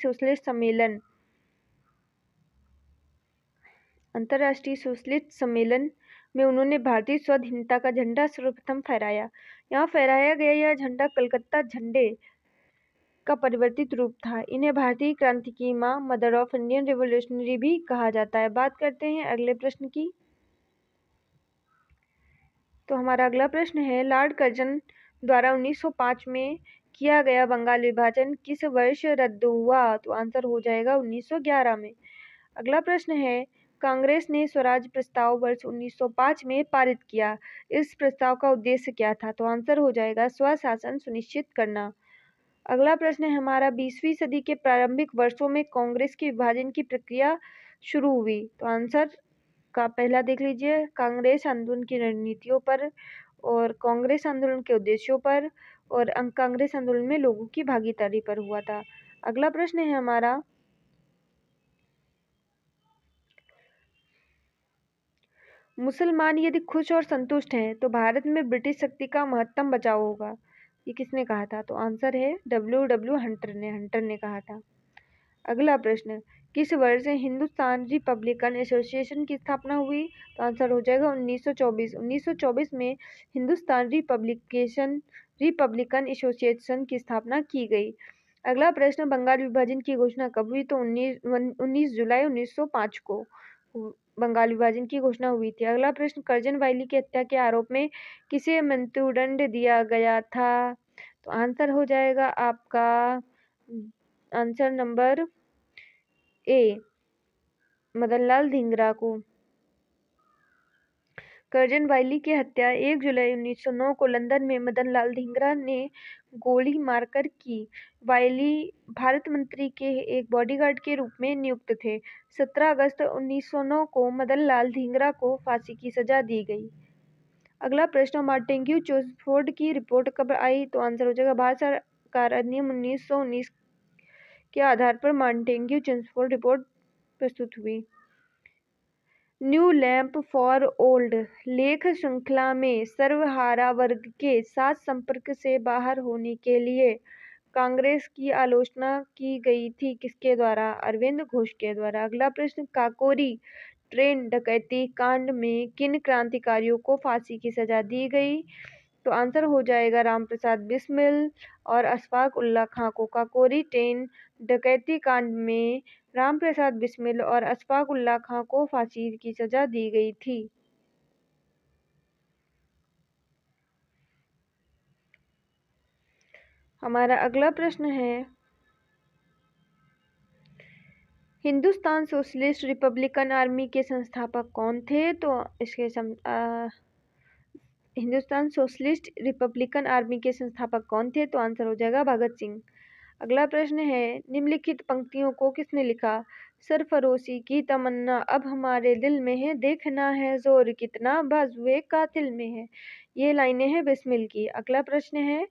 सोशलिस्ट सम्मेलन में उन्होंने भारतीय स्वाधीनता का झंडा सर्वप्रथम फहराया। यहाँ फहराया गया यह झंडा कलकत्ता झंडे का परिवर्तित रूप था। इन्हें भारतीय क्रांति की मां, मदर ऑफ इंडियन रिवोल्यूशनरी भी कहा जाता है। बात करते हैं अगले प्रश्न की। तो हमारा अगला प्रश्न है, लॉर्ड कर्जन द्वारा 1905 में किया गया बंगाल विभाजन किस वर्ष रद्द हुआ? तो आंसर हो जाएगा 1911 में। अगला प्रश्न है, कांग्रेस ने स्वराज प्रस्ताव वर्ष 1905 में पारित किया। इस प्रस्ताव का उद्देश्य क्या था? तो आंसर हो जाएगा स्वशासन सुनिश्चित करना। अगला प्रश्न है हमारा, 20वीं सदी के प्रारंभिक वर्षों में कांग्रेस के विभाजन की प्रक्रिया शुरू हुई? तो आंसर का पहला देख लीजिए, कांग्रेस आंदोलन की रणनीतियों पर, और कांग्रेस आंदोलन के उद्देश्यों पर, और कांग्रेस आंदोलन में लोगों की भागीदारी पर हुआ था। अगला प्रश्न है हमारा, मुसलमान यदि खुश और संतुष्ट हैं तो भारत में ब्रिटिश शक्ति का महत्तम बचाव होगा। ये किसने कहा था? तो आंसर है डब्ल्यू हंटर ने कहा था। अगला प्रश्न, किस वर्ष हिंदुस्तान रिपब्लिकन एसोसिएशन की स्थापना हुई? तो आंसर हो जाएगा 1924। 1924 में हिंदुस्तान रिपब्लिकन एसोसिएशन की स्थापना की गई। अगला प्रश्न, बंगाल विभाजन की घोषणा कब हुई? तो 19 जुलाई 1905 को बंगाल विभाजन की घोषणा हुई थी। अगला प्रश्न, करजन वायली की हत्या के आरोप में किसे मृत्युदंड दिया गया था? तो आंसर हो जाएगा आपका answer number A, Madanlal Dhingra को। करजन वायली की हत्या 1 जुलाई 1909 को लंदन में मदनलाल धिंगरा ने गोली मारकर की। वायली भारत मंत्री के एक बॉडीगार्ड के रूप में नियुक्त थे। 17 अगस्त 1909 को मदनलाल धिंगरा को फांसी की सजा दी गई। अगला प्रश्न, मार्टेन्ग्यू चेम्सफोर्ड की रिपोर्ट कब आई? तो आंसर हो जाएगा भारत सरकार अधिनियम 1919 के आधार पर मार्टेन्ग्यू चेम्सफोर्ड रिपोर्ट प्रस्तुत हुई। न्यू लैंप फॉर ओल्ड लेख श्रृंखला में सर्वहारा वर्ग के साथ संपर्क से बाहर होने के लिए कांग्रेस की आलोचना की गई थी, किसके द्वारा? अरविंद घोष के द्वारा। अगला प्रश्न, काकोरी ट्रेन डकैती कांड में किन क्रांतिकारियों को फांसी की सजा दी गई? तो आंसर हो जाएगा रामप्रसाद बिस्मिल और अशफाक उल्ला खां को। काकोरी ट्रेन डकैती कांड में रामप्रसाद बिस्मिल और अशफाक उल्ला खां को फांसी की सजा दी गई थी। हमारा अगला प्रश्न है, हिंदुस्तान सोशलिस्ट रिपब्लिकन आर्मी के संस्थापक कौन थे? तो इसके हिंदुस्तान सोशलिस्ट रिपब्लिकन आर्मी के संस्थापक कौन थे? तो आंसर हो जाएगा भगत सिंह। अगला प्रश्न है, निम्नलिखित पंक्तियों को किसने लिखा? सरफरोशी की तमन्ना अब हमारे दिल में है, देखना है जोर कितना बाजुए कातिल में है। ये लाइनें हैं बिस्मिल की। अगला प्रश्न है,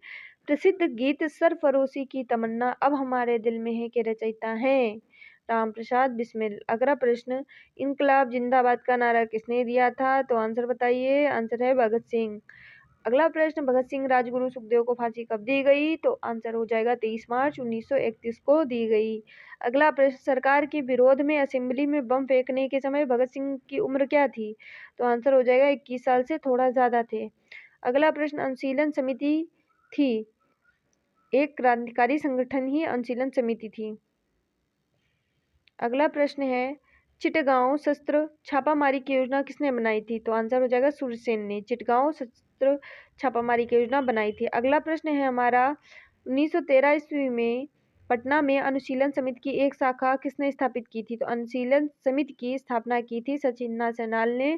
प्रसिद्ध गीत सरफरोशी की तमन्ना अब हमारे दिल में है के रचयिता हैं? रामप्रसाद बिस्मिल। अगला प्रश्न, इनकलाब जिंदाबाद का नारा किसने दिया था? तो आंसर बताइए। आंसर है भगत सिंह। अगला प्रश्न, भगत सिंह राजगुरु सुखदेव को फांसी कब दी गई? तो आंसर हो जाएगा 23 मार्च 1931 को दी गई। अगला प्रश्न, सरकार के विरोध में असेंबली में बम फेंकने के समय भगत सिंह की उम्र क्या थी? तो आंसर हो जाएगा 21 साल से थोड़ा ज्यादा थे। अगला प्रश्न, अनुशीलन समिति थी, एक क्रांतिकारी संगठन ही अनुशीलन समिति थी। अगला प्रश्न है, चिटगांव शस्त्र छापामारी की योजना किसने बनाई थी? तो आंसर हो जाएगा सूरसेन ने चिटगांव शस्त्र छापामारी की योजना बनाई थी। अगला प्रश्न है हमारा, 1913 ईस्वी में पटना में अनुशीलन समिति की एक शाखा किसने स्थापित की थी? तो अनुशीलन समिति की स्थापना की थी सचिंद्र सैनाल ने।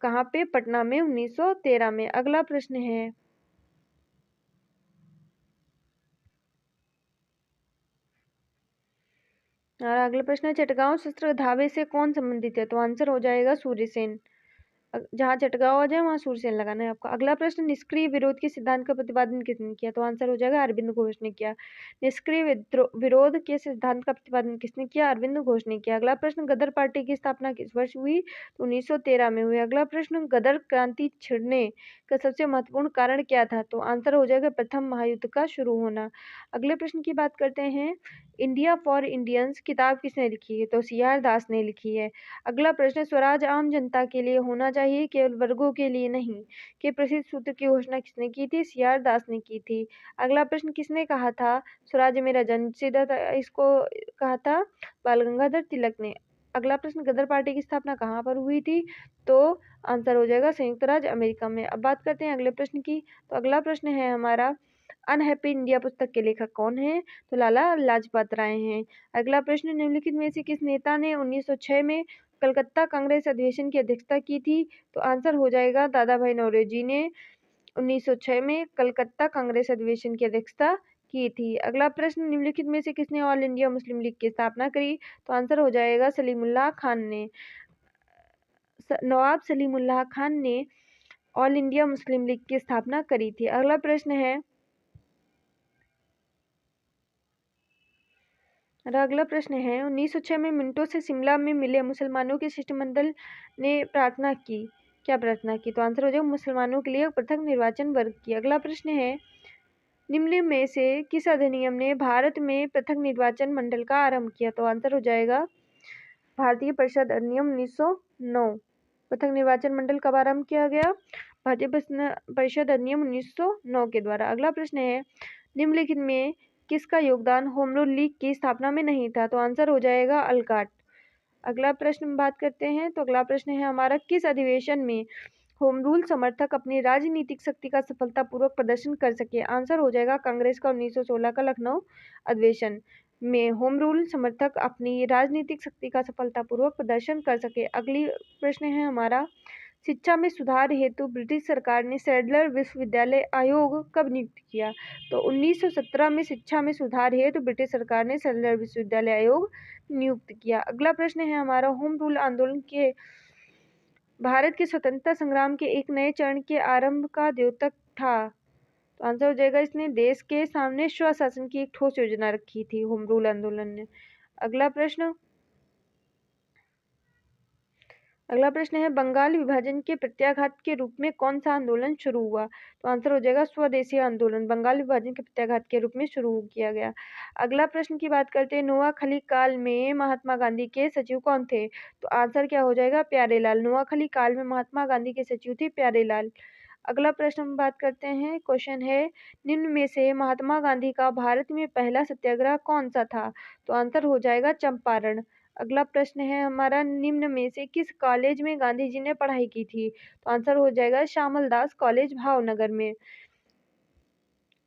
कहाँ पे? पटना में 1913 में। अगला प्रश्न है, और अगला प्रश्न है, चटगांव शस्त्र धावे से कौन संबंधित है? तो आंसर हो जाएगा सूर्यसेन। जहाँ चटगांव आ जाए वहाँ सूरसेन लगाना है आपको। अगला प्रश्न, निष्क्रिय विरोध के सिद्धांत का प्रतिपादन किसने किया? तो आंसर हो जाएगा अरविंद घोष ने किया। निष्क्रिय विरोध के सिद्धांत का प्रतिपादन किसने किया? अरविंद घोष ने किया। अगला प्रश्न, गदर पार्टी की स्थापना किस वर्ष हुई? तो 1913 में हुई। अगला प्रश्न, गदर क्रांति छिड़ने का सबसे महत्वपूर्ण कारण क्या था? तो आंसर हो जाएगा प्रथम महायुद्ध का शुरू होना। अगले प्रश्न की बात करते हैं, इंडिया फॉर इंडियंस किताब किसने लिखी है? तो CR दास ने लिखी है। अगला प्रश्न, स्वराज आम जनता के लिए होना चाहिए, केवल वर्गों के लिए नहीं, के प्रसिद्ध सूत्र की घोषणा किसने की थी? CR दास ने की थी। अगला प्रश्न, किसने कहा था स्वराज मेरा जन्मसिद्ध था? इसको कहा था बाल गंगाधर तिलक ने। अगला प्रश्न, गदर पार्टी की स्थापना कहाँ पर हुई थी? तो आंसर हो जाएगा संयुक्त राज्य अमेरिका में। अब बात करते हैं अगले प्रश्न की। तो अगला प्रश्न है हमारा, अनहैप्पी इंडिया पुस्तक के लेखक कौन है? तो लाला लाजपत राय हैं। अगला प्रश्न, निम्नलिखित में से किस नेता ने 1906 में कलकत्ता कांग्रेस अधिवेशन की अध्यक्षता की थी? तो आंसर हो जाएगा दादा भाई नौरोजी ने 1906 में कलकत्ता कांग्रेस अधिवेशन की अध्यक्षता की थी। अगला प्रश्न, निम्नलिखित में से किसने ऑल इंडिया मुस्लिम लीग की स्थापना करी? तो आंसर हो जाएगा सलीमुल्लाह खान ने। नवाब सलीमुल्लाह खान ने ऑल इंडिया मुस्लिम लीग की स्थापना करी थी। अगला प्रश्न है, अगला प्रश्न है 1906 में मिंटो से शिमला में मिले मुसलमानों के शिष्टमंडल ने प्रार्थना की। क्या प्रार्थना की? तो आंसर हो जाएगा मुसलमानों के लिए एक पृथक निर्वाचन वर्ग की। अगला प्रश्न है, निम्न में से किस अधिनियम ने भारत में पृथक निर्वाचन मंडल का आरंभ किया? तो आंसर हो जाएगा भारतीय परिषद अधिनियम 1909। पृथक निर्वाचन मंडल कब आरंभ किया गया? भारतीय परिषद अधिनियम 1909 के द्वारा। अगला प्रश्न है, निम्नलिखित में किसका योगदान होम रूल लीग की स्थापना में नहीं था? तो आंसर हो जाएगा अल्काट। अगला प्रश्न बात करते हैं, तो अगला प्रश्न है हमारा, किस अधिवेशन में होम रूल समर्थक अपनी राजनीतिक शक्ति का सफलतापूर्वक प्रदर्शन कर सके? आंसर हो जाएगा कांग्रेस का 1916 का लखनऊ अधिवेशन में होम रूल समर्थक अपनी राजनीतिक शक्ति का सफलतापूर्वक प्रदर्शन कर सके। अगली प्रश्न है हमारा, शिक्षा में सुधार हेतु ब्रिटिश सरकार ने सैडलर विश्वविद्यालय आयोग कब नियुक्त किया? तो 1917 में शिक्षा में सुधार हेतु ब्रिटिश सरकार ने सैडलर विश्वविद्यालय आयोग नियुक्त किया। अगला प्रश्न है हमारा, होम रूल आंदोलन के भारत के स्वतंत्रता संग्राम के एक नए चरण के आरंभ का द्योतक था? तो आंसर हो जाएगा, इसने देश के सामने स्वशासन की एक ठोस योजना रखी थी होम रूल आंदोलन ने। अगला प्रश्न है, बंगाल विभाजन के प्रत्याघात के रूप में कौन सा आंदोलन शुरू हुआ? तो आंसर हो जाएगा स्वदेशी आंदोलन, बंगाल विभाजन के प्रत्याघात के रूप में शुरू किया गया। अगला प्रश्न की बात करते हैं, नोआखली काल में महात्मा गांधी के सचिव कौन थे? तो आंसर क्या हो जाएगा? प्यारेलाल। नोआखली काल में महात्मा गांधी के सचिव थे प्यारेलाल। अगला प्रश्न हम बात करते हैं, क्वेश्चन है, निम्न में से महात्मा गांधी का भारत में पहला सत्याग्रह कौन सा था? तो आंसर हो जाएगा चंपारण। अगला प्रश्न है हमारा, निम्न में से किस कॉलेज में गांधी जी ने पढ़ाई की थी? तो आंसर हो जाएगा श्यामल दास कॉलेज भावनगर में।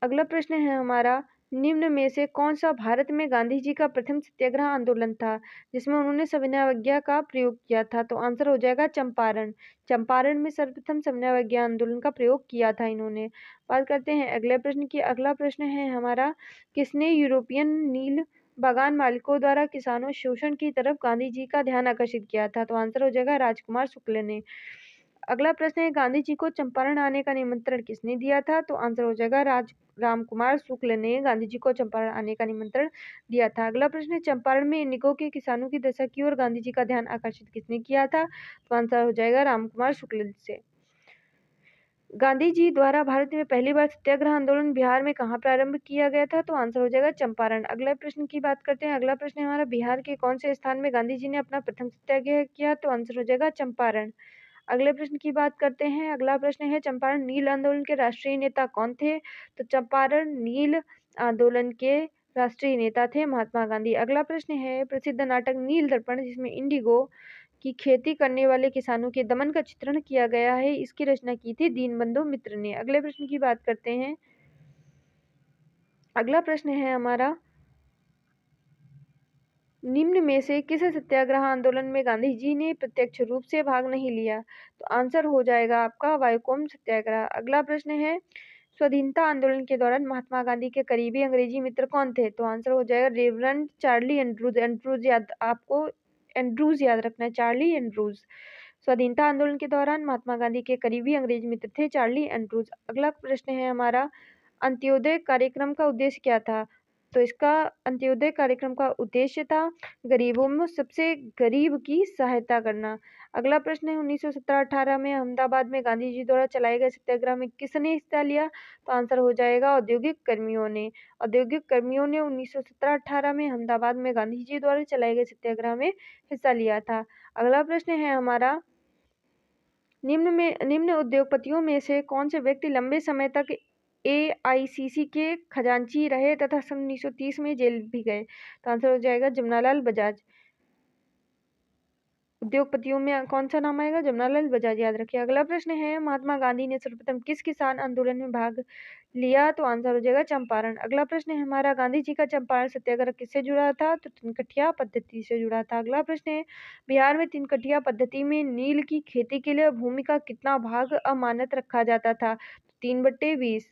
अगला प्रश्न है हमारा, निम्न में से कौन सा भारत में गांधी जी का प्रथम सत्याग्रह आंदोलन था जिसमें उन्होंने सविनय का प्रयोग किया था? तो आंसर हो जाएगा चंपारण। चंपारण में सर्वप्रथम सविनय आंदोलन का प्रयोग किया था इन्होंने। बात करते हैं अगले प्रश्न की। अगला प्रश्न है हमारा, किसने यूरोपियन नील बागान मालिकों द्वारा किसानों शोषण की तरफ गांधी जी का ध्यान आकर्षित किया था? तो आंसर हो जाएगा राजकुमार शुक्ल ने। अगला प्रश्न है, गांधी जी को चंपारण आने का निमंत्रण किसने दिया था? तो आंसर हो जाएगा रामकुमार शुक्ल ने गांधी जी को चंपारण आने का निमंत्रण दिया था। अगला प्रश्न है, चंपारण में इंडिगो के किसानों की दशा की ओर गांधी जी का ध्यान आकर्षित किसने किया था? तो आंसर हो जाएगा रामकुमार शुक्ल से। गांधी जी द्वारा भारत में पहली बार सत्याग्रह आंदोलन बिहार में कहाँ प्रारंभ किया गया था? तो आंसर हो जाएगा चंपारण। अगला प्रश्न की बात करते हैं। अगला प्रश्न है हमारा, बिहार के कौन से स्थान में गांधी जी ने अपना प्रथम सत्याग्रह किया? तो आंसर हो जाएगा चंपारण। अगले प्रश्न की बात करते हैं। अगला प्रश्न है, चंपारण नील आंदोलन के राष्ट्रीय नेता कौन थे? तो चंपारण नील आंदोलन के राष्ट्रीय नेता थे महात्मा गांधी। अगला प्रश्न है, प्रसिद्ध नाटक नील दर्पण जिसमें इंडिगो की खेती करने वाले किसानों के दमन का चित्रण किया गया है, इसकी रचना की थी दीनबंधु मित्र ने। अगले प्रश्न की बात करते हैं। अगला प्रश्न है हमारा, निम्न में से किस सत्याग्रह आंदोलन में गांधी जी ने प्रत्यक्ष रूप से भाग नहीं लिया? तो आंसर हो जाएगा आपका वायुकोम सत्याग्रह। अगला प्रश्न है, स्वाधीनता आंदोलन के दौरान महात्मा गांधी के करीबी अंग्रेजी मित्र कौन थे? तो आंसर हो जाएगा रेवरेंड चार्ली एंड्रूज। आपको एंड्रूज याद रखना है, चार्ली एंड्रूज। स्वाधीनता आंदोलन के दौरान महात्मा गांधी के करीबी अंग्रेजी मित्र थे चार्ली एंड्रूज। अगला प्रश्न है हमारा, अंत्योदय कार्यक्रम का उद्देश्य क्या था? तो इसका अंत्योदय कार्यक्रम का उद्देश्य था गरीबों में सबसे गरीब की सहायता करना। अगला प्रश्न है, 1917-18 में अहमदाबाद में गांधी जी द्वारा चलाए गए सत्याग्रह में किसने हिस्सा लिया? तो आंसर हो जाएगा औद्योगिक कर्मियों ने। औद्योगिक कर्मियों ने 1917-18 में अहमदाबाद में गांधी जी द्वारा चलाए गए सत्याग्रह में हिस्सा लिया था। अगला प्रश्न है हमारा, निम्न उद्योगपतियों में से कौन से व्यक्ति लंबे समय तक एआईसीसी के खजांची रहे तथा सन 1930 में जेल भी गए? तो आंसर हो जाएगा जमनालाल बजाज। उद्योगपतियों में कौन सा नाम आएगा? जमनालाल बजाज, याद रखिए। अगला प्रश्न है, महात्मा गांधी ने सर्वप्रथम किस किसान आंदोलन में भाग लिया? तो आंसर हो जाएगा चंपारण। अगला प्रश्न है हमारा, गांधी जी का चंपारण सत्याग्रह किससे जुड़ा था? तो तिनकठिया पद्धति से जुड़ा था। अगला प्रश्न है, बिहार में तिनकठिया पद्धति में नील की खेती के लिए भूमि का कितना भाग अमानत रखा जाता था? तो 3/20।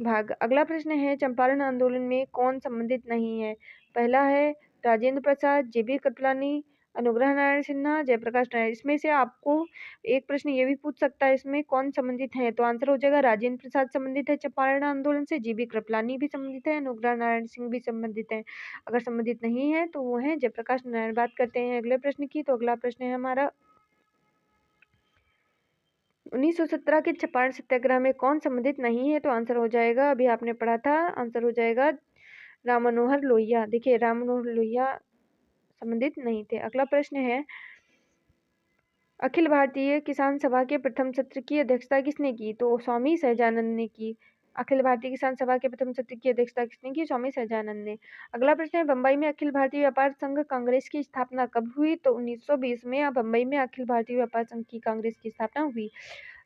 भाग। अगला प्रश्न है, चंपारण आंदोलन में कौन संबंधित नहीं है? पहला है राजेंद्र प्रसाद, जेबी कृपलानी, अनुग्रह नारायण सिन्हा, जयप्रकाश नारायण। इसमें से आपको एक प्रश्न ये भी पूछ सकता है, इसमें कौन संबंधित है? तो आंसर हो जाएगा राजेंद्र प्रसाद संबंधित है चंपारण आंदोलन से, जेबी कृपलानी भी संबंधित है, अनुग्रह नारायण सिंह भी संबंधित है। अगर संबंधित नहीं है तो वो है जयप्रकाश नारायण। बात करते हैं अगले प्रश्न की। तो अगला प्रश्न है हमारा, 1917 के चंपारण सत्याग्रह में कौन संबंधित नहीं है? तो आंसर हो जाएगा, अभी आपने पढ़ा था, आंसर हो जाएगा राम मनोहर लोहिया। देखिए, राम मनोहर लोहिया संबंधित नहीं थे। अगला प्रश्न है, अखिल भारतीय किसान सभा के प्रथम सत्र की अध्यक्षता किसने की? तो स्वामी सहजानंद ने की। अखिल भारतीय किसान सभा के प्रथम सत्र की अध्यक्षता किसने की? स्वामी सहजानंद ने। अगला प्रश्न है, बम्बई में अखिल भारतीय व्यापार संघ कांग्रेस की स्थापना कब हुई? तो 1920 में बम्बई में अखिल भारतीय व्यापार संघ की कांग्रेस की स्थापना हुई।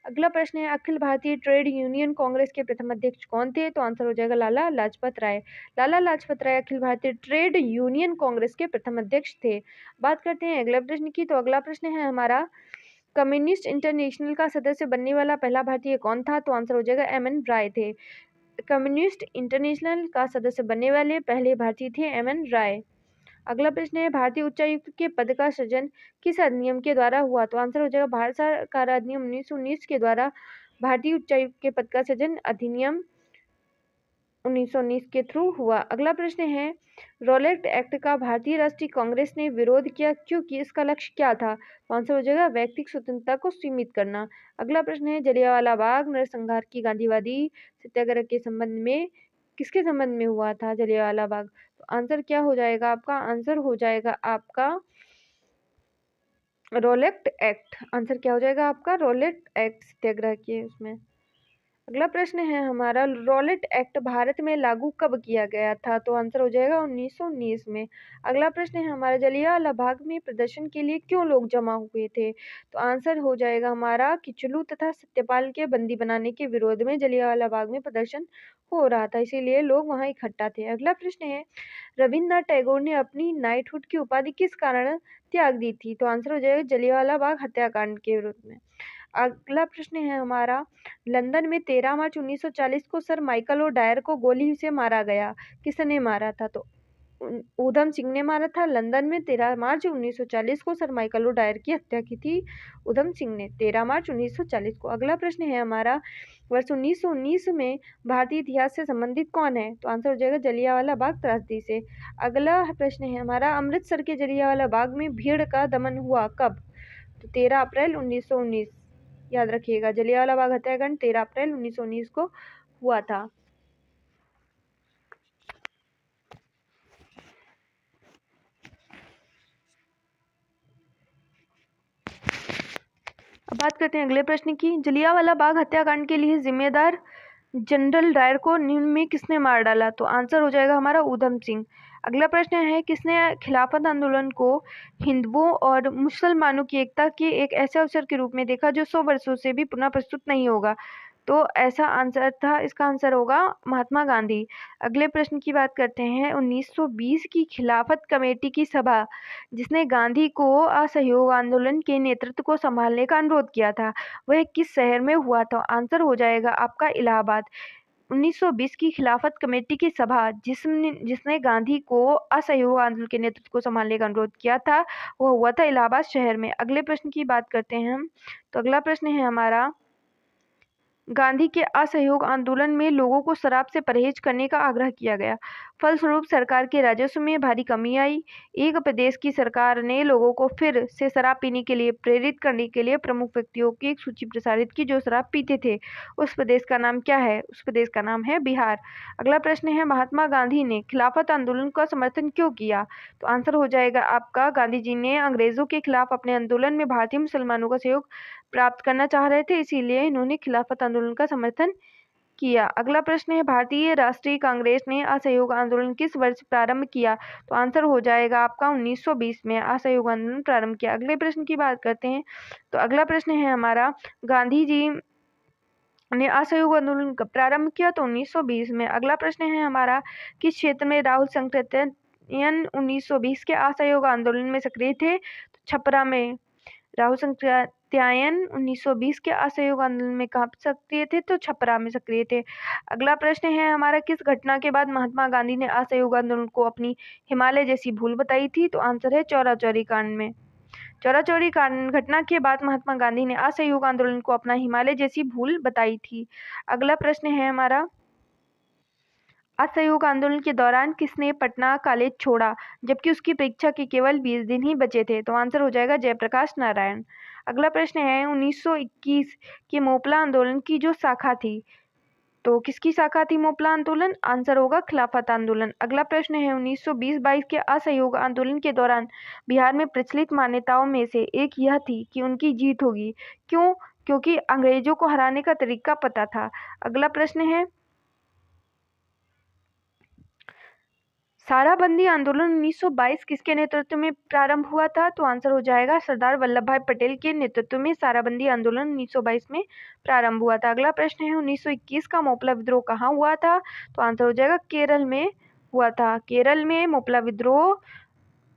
अगला प्रश्न है, अखिल भारतीय ट्रेड यूनियन कांग्रेस के प्रथम अध्यक्ष कौन थे? तो आंसर हो जाएगा लाला लाजपत राय। लाला लाजपत राय अखिल भारतीय ट्रेड यूनियन कांग्रेस के प्रथम अध्यक्ष थे। बात करते हैं अगले प्रश्न की। तो अगला प्रश्न है हमारा, कम्युनिस्ट इंटरनेशनल का सदस्य बनने वाला पहला भारतीय कौन था? तो आंसर हो जाएगा एम.एन. राय थे। कम्युनिस्ट इंटरनेशनल का सदस्य बनने वाले पहले भारतीय थे एम.एन. राय। अगला प्रश्न है, भारतीय उच्चायुक्त के पद का सृजन किस अधिनियम के द्वारा हुआ? तो आंसर हो जाएगा भारत सरकार अधिनियम 1919 के द्वारा भारतीय उच्चायुक्त के पद का सृजन अधिनियम 1919 के थ्रू हुआ। अगला प्रश्न है, रॉलेट एक्ट का भारतीय राष्ट्रीय कांग्रेस ने विरोध किया, क्योंकि इसका लक्ष्य क्या था? तो आंसर हो जाएगा व्यक्तिगत स्वतंत्रता को सीमित करना। अगला प्रश्न है, जलियांवाला बाग नरसंहार की गांधीवादी सत्याग्रह के संबंध में किसके संबंध में हुआ था जलियांवाला बाग? तो आंसर क्या हो जाएगा आपका? आंसर हो जाएगा आपका रॉलेट एक्ट। आंसर क्या हो जाएगा आपका? रॉलेट एक्ट सत्याग्रह के उसमें। अगला प्रश्न है हमारा, रॉलेट एक्ट भारत में लागू कब किया गया था? तो आंसर हो जाएगा 1919 में। अगला प्रश्न है हमारा, जलियांवाला बाग में प्रदर्शन के लिए क्यों लोग जमा हुए थे? तो आंसर हो जाएगा हमारा, किचलू तथा सत्यपाल के बंदी बनाने के विरोध में जलियांवाला बाग में प्रदर्शन हो रहा था, इसीलिए लोग वहां इकट्ठा थे। अगला प्रश्न है, रविन्द्रनाथ टैगोर ने अपनी नाइटहुड की उपाधि किस कारण त्याग दी थी? तो आंसर हो जाएगा जलियांवाला बाग हत्याकांड के विरोध में। अगला प्रश्न है हमारा, लंदन में 13 मार्च 1940 को सर माइकल ओ डायर को गोली से मारा गया, किसने मारा था? तो ऊधम सिंह ने मारा था। लंदन में 13 मार्च 1940 को सर माइकल ओ डायर की हत्या की थी ऊधम सिंह ने, 13 मार्च 1940 को। अगला प्रश्न है हमारा, वर्ष 1919 में भारतीय इतिहास से संबंधित कौन है? तो आंसर हो जाएगा जलियांवाला बाग त्रासदी से। अगला प्रश्न है हमारा, अमृतसर के जलियांवाला बाग में भीड़ का दमन हुआ कब? तो 13 अप्रैल 1919। याद रखिएगा, जलियांवाला बाग हत्याकांड 13 अप्रैल 1919 को हुआ था। अब बात करते हैं अगले प्रश्न की, जलियांवाला बाग हत्याकांड के लिए जिम्मेदार जनरल डायर को निम्न में किसने मार डाला? तो आंसर हो जाएगा हमारा ऊधम सिंह। अगला प्रश्न है, किसने खिलाफत आंदोलन को हिंदुओं और मुसलमानों की एकता के एक ऐसे अवसर के रूप में देखा जो 100 वर्षों से भी पुनः प्रस्तुत नहीं होगा? तो ऐसा आंसर था, इसका आंसर होगा महात्मा गांधी। अगले प्रश्न की बात करते हैं, 1920 की खिलाफत कमेटी की सभा जिसने गांधी को असहयोग आंदोलन के नेतृत्व को संभालने का अनुरोध किया था, वह किस शहर में हुआ था? आंसर हो जाएगा आपका इलाहाबाद। 1920 की खिलाफत कमेटी की सभा जिसने गांधी को असहयोग आंदोलन के नेतृत्व को संभालने का अनुरोध किया था, वो हुआ था इलाहाबाद शहर में। अगले प्रश्न की बात करते हैं हम। तो अगला प्रश्न है हमारा, गांधी के असहयोग आंदोलन में लोगों को शराब से परहेज करने का आग्रह किया गया, फलस्वरूप सरकार के राजस्व में भारी कमी आई। एक प्रदेश की सरकार ने लोगों को फिर से शराब पीने के लिए प्रेरित करने के लिए प्रमुख व्यक्तियों की एक सूची प्रसारित की जो शराब पीते थे। उस प्रदेश का नाम क्या है? उस प्रदेश का नाम है बिहार। अगला प्रश्न है, महात्मा गांधी ने खिलाफत आंदोलन का समर्थन क्यों किया? तो आंसर हो जाएगा आपका, गांधी जी ने अंग्रेजों के खिलाफ अपने आंदोलन में भारतीय मुसलमानों का सहयोग प्राप्त करना चाह रहे थे, इसीलिए इन्होंने खिलाफत आंदोलन का समर्थन किया। अगला प्रश्न है, भारतीय राष्ट्रीय कांग्रेस ने असहयोग आंदोलन किस वर्ष प्रारंभ किया? तो आंसर हो जाएगा आपका 1920 में असहयोग आंदोलन प्रारंभ किया। अगले प्रश्न की बात करते हैं। तो अगला प्रश्न है हमारा, गांधी जी ने असहयोग आंदोलन कब प्रारंभ किया? तो 1920 में। अगला प्रश्न है हमारा, किस क्षेत्र में राहुल सांकृत्यायन 1920 के असहयोग आंदोलन में सक्रिय थे? तो छपरा में राहुल सांकृत्यायन कात्यायन 1920 के असहयोग आंदोलन में कहाँ सक्रिय थे? तो छपरा में सक्रिय थे। अगला प्रश्न है हमारा, किस घटना के बाद महात्मा गांधी ने असहयोग आंदोलन को अपनी हिमालय जैसी भूल बताई थी? तो आंसर है चौरा चौरी कांड में। चौरा चौरी कांड घटना के बाद महात्मा गांधी ने असहयोग आंदोलन को अपना हिमालय जैसी भूल बताई थी। अगला प्रश्न है हमारा, असहयोग आंदोलन के दौरान किसने पटना कॉलेज छोड़ा जबकि उसकी परीक्षा के केवल 20 दिन ही बचे थे? तो आंसर हो जाएगा जयप्रकाश नारायण। अगला प्रश्न है 1921 के मोपला आंदोलन की जो शाखा थी, तो किसकी शाखा थी मोपला आंदोलन? आंसर होगा खिलाफत आंदोलन। अगला प्रश्न है 1920-22 के असहयोग आंदोलन के दौरान बिहार में प्रचलित मान्यताओं में से एक यह थी कि उनकी जीत होगी। क्यों? क्योंकि अंग्रेजों को हराने का तरीका पता था। अगला प्रश्न है, साराबंदी आंदोलन 1922 किसके नेतृत्व में प्रारंभ हुआ था? तो आंसर हो जाएगा सरदार वल्लभ भाई पटेल के नेतृत्व में साराबंदी आंदोलन 1922 में प्रारंभ हुआ था। अगला प्रश्न है 1921 का मोपला विद्रोह कहाँ हुआ था? तो आंसर हो जाएगा केरल में हुआ था। केरल में मोपला विद्रोह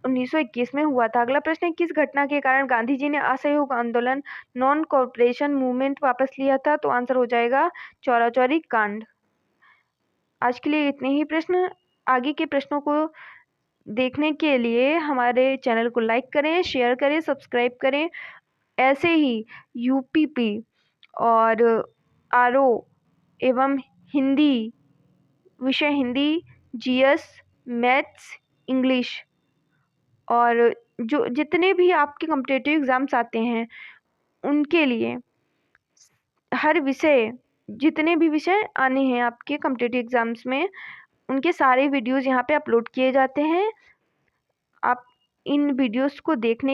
1921 में हुआ था। अगला प्रश्न है, किस घटना के कारण गांधी जी ने असहयोग आंदोलन नॉन कॉर्पोरेशन मूवमेंट वापस लिया था? तो आंसर हो जाएगा चौरा चौरी कांड। आज के लिए इतने ही प्रश्न। आगे के प्रश्नों को देखने के लिए हमारे चैनल को लाइक करें, शेयर करें, सब्सक्राइब करें। ऐसे ही यूपीपी और आरओ एवं हिंदी विषय, हिंदी, जीएस, मैथ्स, इंग्लिश और जो जितने भी आपके कॉम्पिटिटिव एग्जाम्स आते हैं उनके लिए हर विषय, जितने भी विषय आने हैं आपके कॉम्पिटिटिव एग्जाम्स में, उनके सारे वीडियोस यहाँ पे अपलोड किए जाते हैं। आप इन वीडियोस को देखने